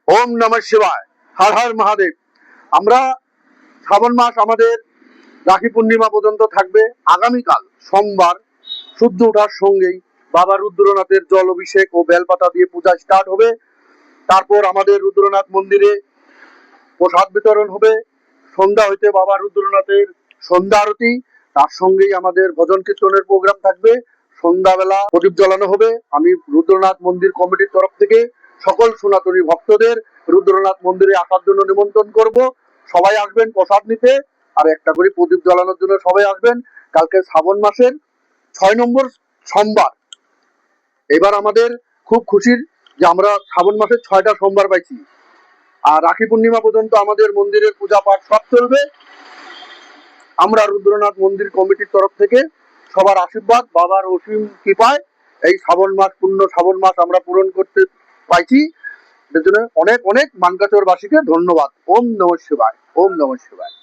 ওম নমঃ শিবায়। হর হর মহাদেব। আমরা শ্রাবণ মাস আমাদের রাখি পূর্ণিমা পর্যন্ত থাকবে। আগামীকাল সোমবার সূর্য ওঠার সঙ্গেই বাবা রুদ্রনাথের জল অভিষেক ও বেলপাতা দিয়ে পূজা স্টার্ট হবে। তারপর আমাদের রুদ্রনাথ মন্দিরে প্রসাদ বিতরণ হবে। সন্ধ্যা হইতে বাবা রুদ্রনাথের সন্ধ্যা আরতি, তার সঙ্গেই আমাদের ভজন কীর্তনের প্রোগ্রাম থাকবে। সন্ধ্যাবেলা প্রদীপ জ্বালানো হবে। আমি রুদ্রনাথ মন্দির কমিটির তরফ থেকে সকল সনাতনী ভক্তদের রুদ্রনাথ মন্দিরে আসার জন্য নিমন্ত্রণ করব। সবাই আসবেন প্রসাদ নিতে, আর একটা করে প্রদীপ জ্বালানোর জন্য সবাই আসবেন। কালকে শ্রাবণ মাসের 6 নম্বর সোমবার। এবার আমাদের খুব খুশির যে আমরা শ্রাবণ মাসের 6টা সোমবার পাইছি। আর রাখি পূর্ণিমা পর্যন্ত আমাদের মন্দিরের পূজা পাঠ সব চলবে। আমরা রুদ্রনাথ মন্দির কমিটির তরফ থেকে সবার আশীর্বাদ, বাবার অসীম কৃপায় এই শ্রাবণ মাস, পূর্ণ শ্রাবণ মাস আমরা পূরণ করতে পাইছি। এর জন্য অনেক অনেক মানকাচরবাসীকে ধন্যবাদ। ওম নমঃ শিবায়। ওম নমঃ শিবায়।